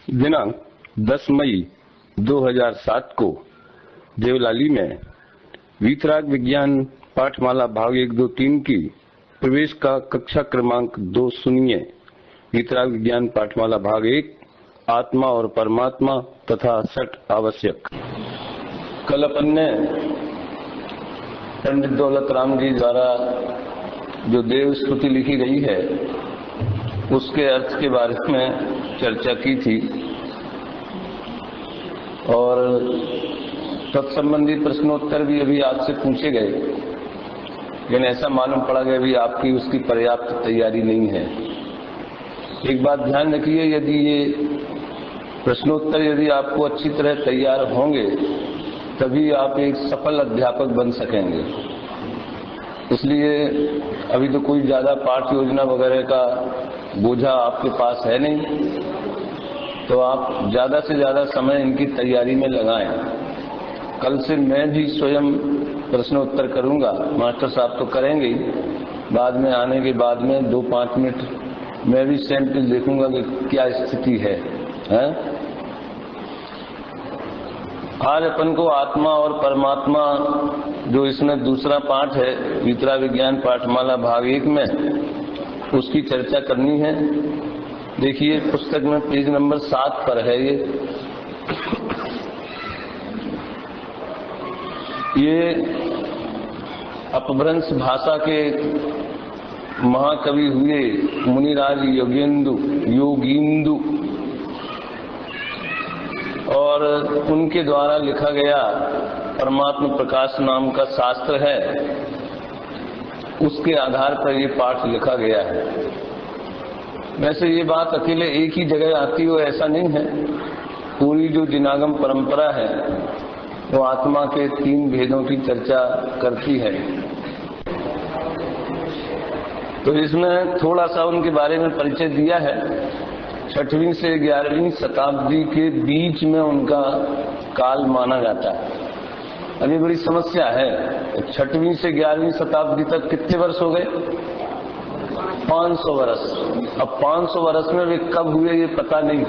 दिनांक 10 मई 2007 को देवलाली में वीतराग विज्ञान पाठमाला भाग 1, 2, 3 की प्रवेश का कक्षा क्रमांक 2 सुनिए। वीतराग विज्ञान पाठमाला भाग 1, आत्मा और परमात्मा तथा सठ आवश्यक। कल अपन ने पंडित दौलत राम जी द्वारा जो देव स्तुति लिखी गई है उसके अर्थ के बारे में चर्चा की थी और तत्संबंधी प्रश्नोत्तर भी अभी आपसे पूछे गए, लेकिन ऐसा मालूम पड़ा गया भी आपकी उसकी पर्याप्त तैयारी नहीं है। एक बात ध्यान रखिए, यदि ये प्रश्नोत्तर यदि आपको अच्छी तरह तैयार होंगे तभी आप एक सफल अध्यापक बन सकेंगे। इसलिए अभी तो कोई ज्यादा पाठ योजना वगैरह का बोझा आपके पास है नहीं, तो आप ज्यादा से ज्यादा समय इनकी तैयारी में लगाएं। कल से मैं भी स्वयं प्रश्नोत्तर करूंगा, मास्टर साहब तो करेंगे ही, बाद में आने के बाद में 2-5 मिनट मैं भी सैंपल देखूंगा कि क्या स्थिति है, आज अपन को आत्मा और परमात्मा जो इसमें दूसरा पाठ है वीतराग विज्ञान पाठमाला भाग 1 में, उसकी चर्चा करनी है। देखिए पुस्तक में पेज नंबर 7 पर है ये अपभ्रंश भाषा के महाकवि हुए मुनिराज योगींदु और उनके द्वारा लिखा गया परमात्मा प्रकाश नाम का शास्त्र है, उसके आधार पर ये पाठ लिखा गया है। वैसे ये बात अकेले एक ही जगह आती हो ऐसा नहीं है, पूरी जो जिनागम परंपरा है वो आत्मा के 3 भेदों की चर्चा करती है। तो इसमें थोड़ा सा उनके बारे में परिचय दिया है। 6वीं से 11वीं शताब्दी के बीच में उनका काल माना जाता है। अभी बड़ी समस्या है, 6वीं से 11वीं शताब्दी तक कितने वर्ष हो गए? 500 वर्ष। अब 500 वर्ष में वे कब हुए ये पता नहीं।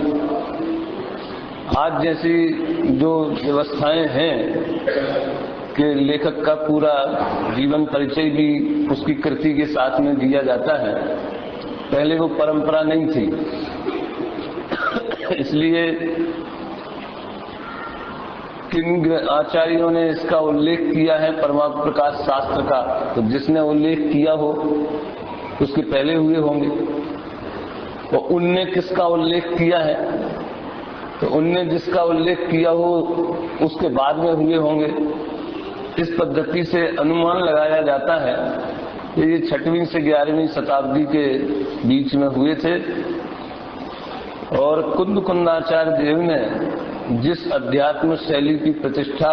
आज जैसी जो व्यवस्थाएं हैं कि लेखक का पूरा जीवन परिचय भी उसकी कृति के साथ में दिया जाता है, पहले वो परंपरा नहीं थी। इसलिए किन आचार्यों ने इसका उल्लेख किया है परमात्मा प्रकाश शास्त्र का, तो जिसने उल्लेख किया हो उसके पहले हुए होंगे। तो उनने किसका उल्लेख किया है, तो उनने जिसका उल्लेख किया हो उसके बाद में हुए होंगे। इस पद्धति से अनुमान लगाया जाता है कि ये 6वीं से 11वीं शताब्दी के बीच में हुए थे। और कुंदाचार्य देव ने जिस अध्यात्म शैली की प्रतिष्ठा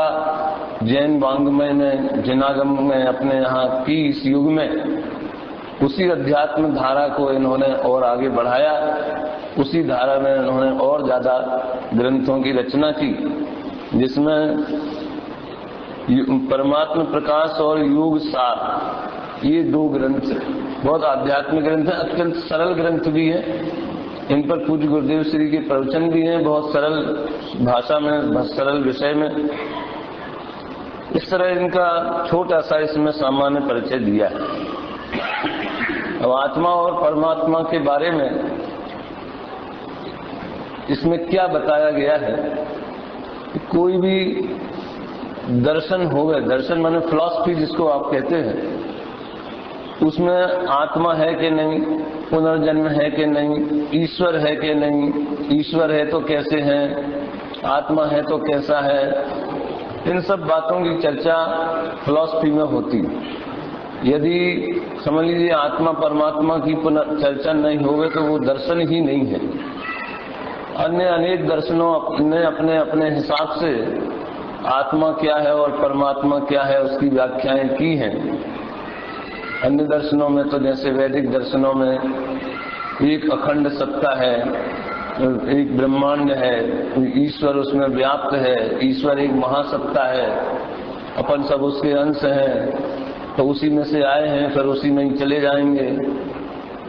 जैन वांग्मय में जिनागम में अपने यहाँ की इस युग में, उसी अध्यात्म धारा को इन्होंने और आगे बढ़ाया। उसी धारा में इन्होंने और ज्यादा ग्रंथों की रचना की, जिसमें परमात्मा प्रकाश और योग सार ये 2 ग्रंथ बहुत आध्यात्मिक ग्रंथ है, अत्यंत सरल ग्रंथ भी है। इन पर पूज्य गुरुदेव श्री के प्रवचन भी हैं, बहुत सरल भाषा में, बहुत सरल विषय में। इस तरह इनका छोटा सा इसमें सामान्य परिचय दिया है। अब आत्मा और परमात्मा के बारे में इसमें क्या बताया गया है, कोई भी दर्शन हो गए, दर्शन माने फिलॉसफी जिसको आप कहते हैं, उसमें आत्मा है कि नहीं, पुनर्जन्म है कि नहीं, ईश्वर है कि नहीं, ईश्वर है तो कैसे है, आत्मा है तो कैसा है, इन सब बातों की चर्चा फिलॉसफी में होती। यदि समझ लीजिए आत्मा परमात्मा की चर्चा नहीं होगी तो वो दर्शन ही नहीं है। अन्य अनेक दर्शनों ने अपने अपने हिसाब से आत्मा क्या है और परमात्मा क्या है उसकी व्याख्याएं की हैं। अन्य दर्शनों में तो जैसे वैदिक दर्शनों में एक अखंड सत्ता है, एक ब्रह्मांड है, ईश्वर उसमें व्याप्त है, ईश्वर एक महासत्ता है, अपन सब उसके अंश हैं, तो उसी में से आए हैं फिर उसी में ही चले जाएंगे,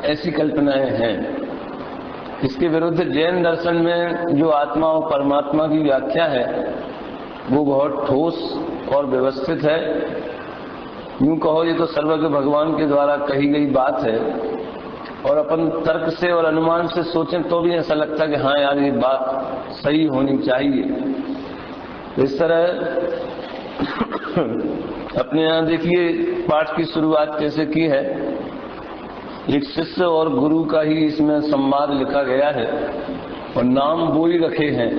ऐसी कल्पनाएं हैं। इसके विरुद्ध जैन दर्शन में जो आत्मा और परमात्मा की व्याख्या है वो बहुत ठोस और व्यवस्थित है। यूं कहो ये तो सर्वज्ञ भगवान के द्वारा कही गई बात है, और अपन तर्क से और अनुमान से सोचें तो भी ऐसा लगता है कि हाँ यार ये बात सही होनी चाहिए। इस तरह अपने यहाँ देखिए पाठ की शुरुआत कैसे की है। एक शिष्य और गुरु का ही इसमें संवाद लिखा गया है, और नाम वो ही रखे हैं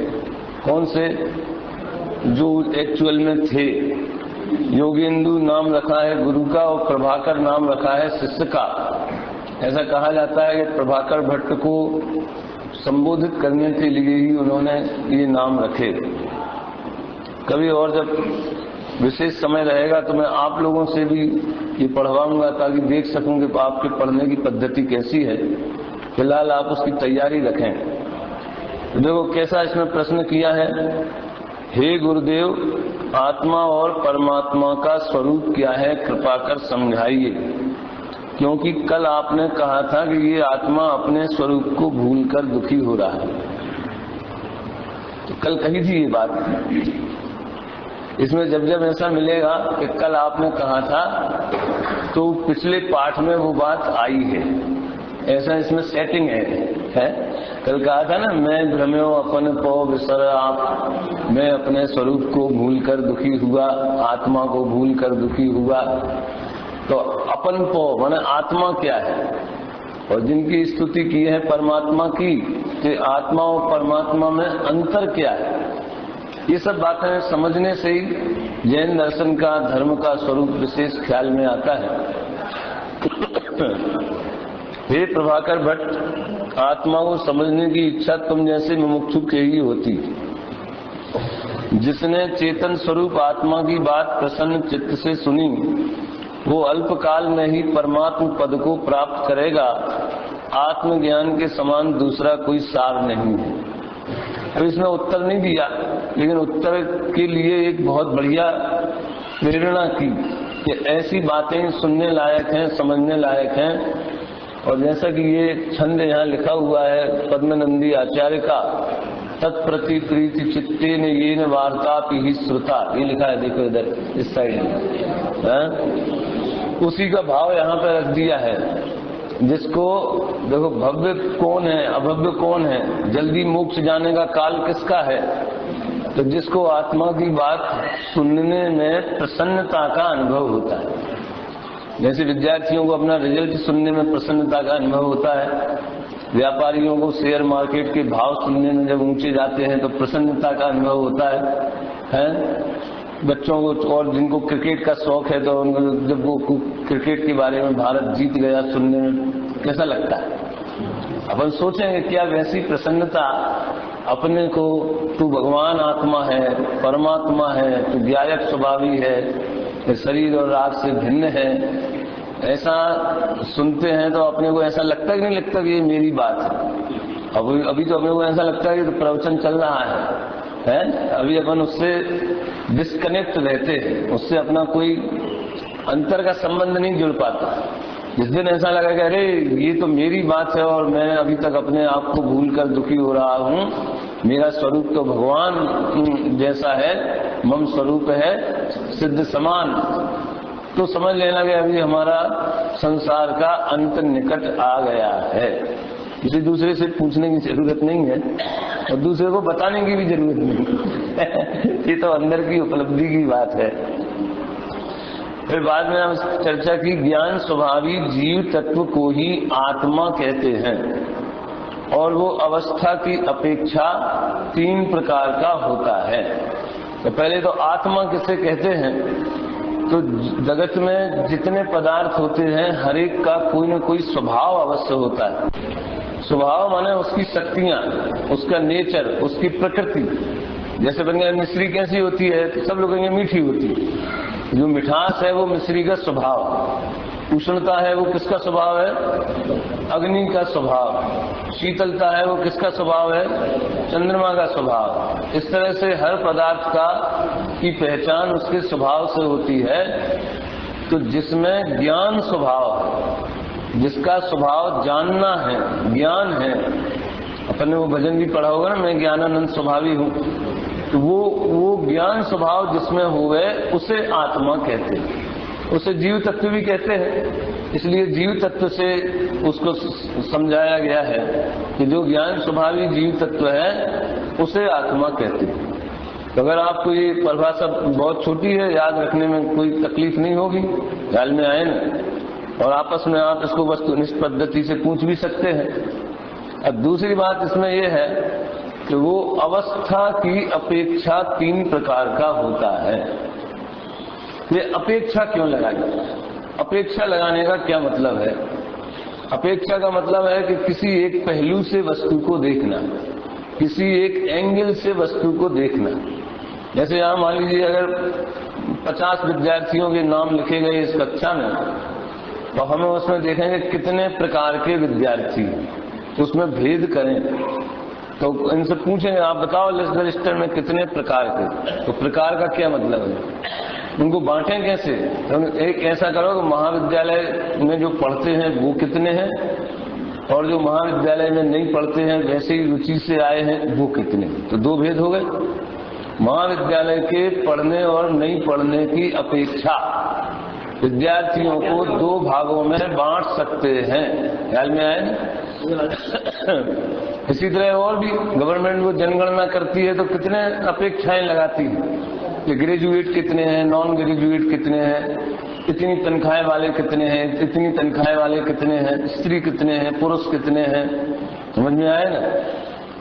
कौन से जो एक्चुअल में थे। योगेंदु नाम रखा है गुरु का और प्रभाकर नाम रखा है शिष्य का। ऐसा कहा जाता है कि प्रभाकर भट्ट को संबोधित करने के लिए ही उन्होंने ये नाम रखे। कभी और जब विशेष समय रहेगा तो मैं आप लोगों से भी ये पढ़वाऊंगा ताकि देख सकूं कि आपके पढ़ने की पद्धति कैसी है। फिलहाल आप उसकी तैयारी रखें। देखो कैसा इसमें प्रश्न किया है। हे गुरुदेव, आत्मा और परमात्मा का स्वरूप क्या है, कृपा कर समझाइए, क्योंकि कल आपने कहा था कि ये आत्मा अपने स्वरूप को भूलकर दुखी हो रहा है। तो कल कही थी ये बात। इसमें जब जब ऐसा मिलेगा कि कल आपने कहा था तो पिछले पाठ में वो बात आई है, ऐसा इसमें सेटिंग है। कल कहा था ना, मैं भ्रम्यो अपन पो विसर आप, मैं अपने स्वरूप को भूलकर दुखी हुआ, आत्मा को भूलकर दुखी हुआ। तो अपन पो माने आत्मा क्या है, और जिनकी स्तुति की है परमात्मा की, कि आत्मा और परमात्मा में अंतर क्या है। ये सब बातें समझने से ही जैन दर्शन का, धर्म का स्वरूप विशेष ख्याल में आता है। हे प्रभाकर भट्ट, आत्मा को समझने की इच्छा तुम जैसे मुमुक्षु के ही होती। जिसने चेतन स्वरूप आत्मा की बात प्रसन्न चित्त से सुनी, वो अल्पकाल में ही परमात्म पद को प्राप्त करेगा। आत्मज्ञान के समान दूसरा कोई सार नहीं है। अब इसमें उत्तर नहीं दिया, लेकिन उत्तर के लिए एक बहुत बढ़िया प्रेरणा की कि ऐसी बातें सुनने लायक हैं, समझने लायक हैं। और जैसा कि ये छंद यहाँ लिखा हुआ है पद्मनंदी आचार्य का, तत्प्रति प्रीति चित्ते ने ये न वार्ता ही श्रुता, ये लिखा है देखो इधर इस साइड में। उसी का भाव यहाँ पे रख दिया है। जिसको देखो भव्य कौन है, अभव्य कौन है, जल्दी मोक्ष जाने का काल किसका है, तो जिसको आत्मा की बात सुनने में प्रसन्नता का अनुभव होता है। जैसे विद्यार्थियों को अपना रिजल्ट सुनने में प्रसन्नता का अनुभव होता है, व्यापारियों को शेयर मार्केट के भाव सुनने में जब ऊंचे जाते हैं तो प्रसन्नता का अनुभव होता है? बच्चों को और जिनको क्रिकेट का शौक है तो उनको जब वो क्रिकेट के बारे में भारत जीत गया सुनने में कैसा लगता है। अपन सोचेंगे क्या वैसी प्रसन्नता अपने को, तू भगवान आत्मा है, परमात्मा है, तू ज्ञायक स्वभावी है, शरीर और राग से भिन्न है, ऐसा सुनते हैं तो अपने को ऐसा लगता कि नहीं लगता कि ये मेरी बात है। अभी तो अपने को ऐसा लगता है कि तो प्रवचन चल रहा है, अभी अपन उससे डिस्कनेक्ट रहते हैं, उससे अपना कोई अंतर का संबंध नहीं जुड़ पाता। जिस दिन ऐसा लगा कि अरे ये तो मेरी बात है और मैं अभी तक अपने आप को भूलकर दुखी हो रहा हूँ, मेरा स्वरूप तो भगवान जैसा है, मम स्वरूप है सिद्ध समान, तो समझ लेना कि अभी हमारा संसार का अंत निकट आ गया है। किसी दूसरे से पूछने की जरूरत नहीं है और दूसरे को बताने की भी जरूरत नहीं ये तो अंदर की उपलब्धि की बात है। फिर बाद में हम चर्चा की, ज्ञान स्वभावी जीव तत्व को ही आत्मा कहते हैं और वो अवस्था की अपेक्षा 3 प्रकार का होता है। तो पहले तो आत्मा किसे कहते हैं, तो जगत में जितने पदार्थ होते हैं हर एक का कोई न कोई स्वभाव अवश्य होता है। स्वभाव माने उसकी शक्तियां, उसका नेचर, उसकी प्रकृति। जैसे बन मिश्री कैसी होती है तो सब लोग कहेंगे मीठी होती है। जो मिठास है वो मिश्री का स्वभाव, उष्णता है वो किसका स्वभाव है, अग्नि का स्वभाव, शीतलता है वो किसका स्वभाव है, चंद्रमा का स्वभाव। इस तरह से हर पदार्थ का की पहचान उसके स्वभाव से होती है। तो जिसमें ज्ञान स्वभाव है, जिसका स्वभाव जानना है, ज्ञान है, अपन ने वो भजन भी पढ़ा होगा ना, मैं ज्ञानानंद स्वभावी हूँ, तो वो ज्ञान स्वभाव जिसमें हुए उसे आत्मा कहते हैं, उसे जीव तत्व भी कहते हैं। इसलिए जीव तत्व से उसको समझाया गया है कि जो ज्ञान स्वभावी जीव तत्व है उसे आत्मा कहते हैं। तो अगर आपको ये परिभाषा बहुत छोटी है, याद रखने में कोई तकलीफ नहीं होगी, ख्याल में आए ना, और आपस में आप इसको वस्तुनिष्ठ पद्धति से पूछ भी सकते हैं। अब दूसरी बात इसमें यह है कि वो अवस्था की अपेक्षा 3 प्रकार का होता है। ये अपेक्षा क्यों लगाई? अपेक्षा लगाने का क्या मतलब है? अपेक्षा का मतलब है कि किसी एक पहलू से वस्तु को देखना, किसी एक एंगल से वस्तु को देखना। जैसे यहाँ मान लीजिए अगर 50 विद्यार्थियों के नाम लिखे गए इस कक्षा में, तो हमें उसमें देखेंगे कितने प्रकार के विद्यार्थी, उसमें भेद करें तो इनसे पूछेंगे आप बताओ लिस्ट रजिस्टर में कितने प्रकार के, तो प्रकार का क्या मतलब है, उनको बांटें कैसे? तो एक ऐसा करो कि महाविद्यालय में जो पढ़ते हैं वो कितने हैं, और जो महाविद्यालय में नहीं पढ़ते हैं वैसे ही रुचि से आए हैं वो कितने, तो 2 भेद हो गए। महाविद्यालय के पढ़ने और नहीं पढ़ने की अपेक्षा विद्यार्थियों को 2 भागों में बांट सकते हैं, ख्याल में आए? इसी तरह और भी गवर्नमेंट वो जनगणना करती है तो कितने अपेक्षाएं लगाती है कि ग्रेजुएट कितने हैं, नॉन ग्रेजुएट कितने हैं, इतनी तनख्वाह वाले कितने हैं, इतनी तनख्वाह वाले कितने हैं, स्त्री कितने हैं, पुरुष कितने हैं, समझ में आए ना?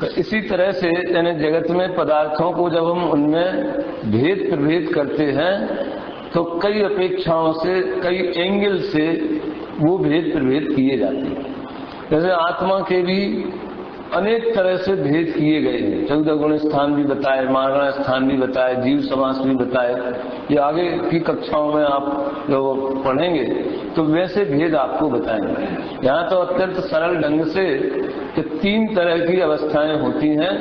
तो इसी तरह से यानी जगत में पदार्थों को जब हम उनमें भेद प्रभेद करते हैं तो कई अपेक्षाओं से, कई एंगल से वो भेद प्रभेद किए जाते हैं। जैसे आत्मा के भी अनेक तरह से भेद किए गए हैं, 14 गुण स्थान भी बताए, मारण स्थान भी बताए, जीव समास भी बताए। ये आगे की कक्षाओं में आप जो पढ़ेंगे तो वैसे भेद आपको बताएंगे। यहाँ तो अत्यंत सरल ढंग से कि 3 तरह की अवस्थाएं होती हैं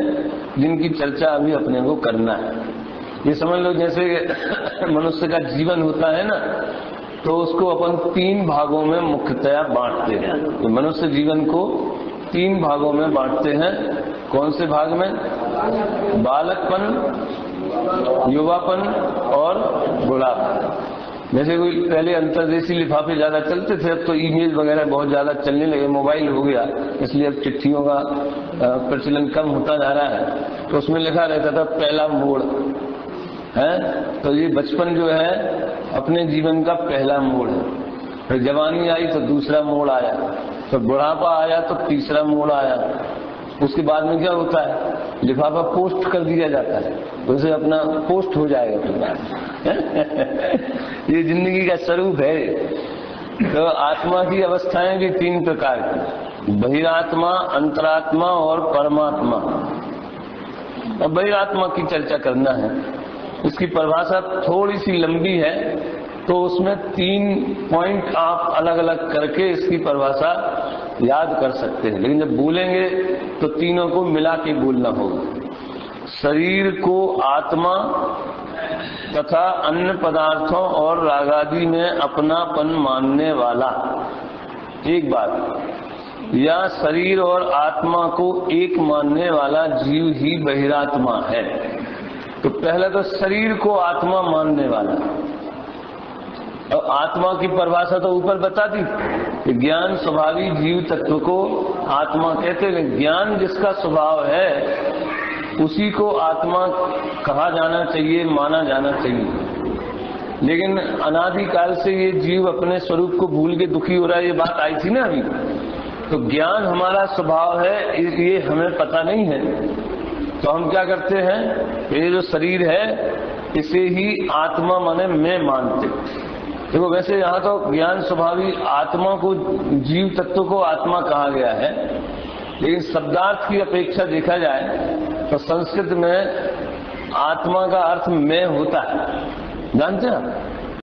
जिनकी चर्चा अभी अपने को करना है। ये समझ लो जैसे मनुष्य का जीवन होता है ना, तो उसको अपन 3 भागों में मुख्यतया बांटते हैं। तो मनुष्य जीवन को 3 भागों में बांटते हैं। कौन से भाग में? बालकपन, युवापन और बुढ़ापा। जैसे कोई पहले अंतर्देशीय लिफाफे ज्यादा चलते थे, अब तो ईमेल वगैरह बहुत ज्यादा चलने लगे, मोबाइल हो गया, इसलिए अब चिट्ठियों का प्रचलन कम होता जा रहा है। तो उसमें लिखा रहता था पहला मोड़ है, तो ये बचपन जो है अपने जीवन का पहला मोड़ है। फिर जवानी आई तो दूसरा मोड़ आया, तो बुढ़ापा आया तो तीसरा मोड़ आया। उसके बाद में क्या होता है? लिफाफा पोस्ट कर दिया जाता है, उसे अपना पोस्ट हो जाएगा फिर ये जिंदगी का स्वरूप है। तो आत्मा की अवस्थाएं भी 3 प्रकार की, बहिरात्मा, अंतरात्मा और परमात्मा। अब बहिरात्मा की चर्चा करना है, उसकी परिभाषा थोड़ी सी लंबी है, तो उसमें 3 पॉइंट आप अलग अलग करके इसकी परिभाषा याद कर सकते हैं, लेकिन जब बोलेंगे तो तीनों को मिला के बोलना होगा। शरीर को आत्मा तथा अन्य पदार्थों और रागादि में अपनापन मानने वाला, एक बात, या शरीर और आत्मा को एक मानने वाला जीव ही बहिरात्मा है। तो पहले तो शरीर को आत्मा मानने वाला, और आत्मा की परिभाषा तो ऊपर बता दी कि ज्ञान स्वभावी जीव तत्व को आत्मा कहते हैं। ज्ञान जिसका स्वभाव है उसी को आत्मा कहा जाना चाहिए, माना जाना चाहिए। लेकिन अनादिकाल से ये जीव अपने स्वरूप को भूल के दुखी हो रहा है, ये बात आई थी ना अभी। तो ज्ञान हमारा स्वभाव है, ये हमें पता नहीं है, तो हम क्या करते हैं, ये जो शरीर है इसे ही आत्मा माने मैं मानते। देखो वैसे यहाँ तो ज्ञान स्वभावी आत्मा को, जीव तत्व को आत्मा कहा गया है, लेकिन शब्दार्थ की अपेक्षा देखा जाए तो संस्कृत में आत्मा का अर्थ मैं होता है, जानते हैं?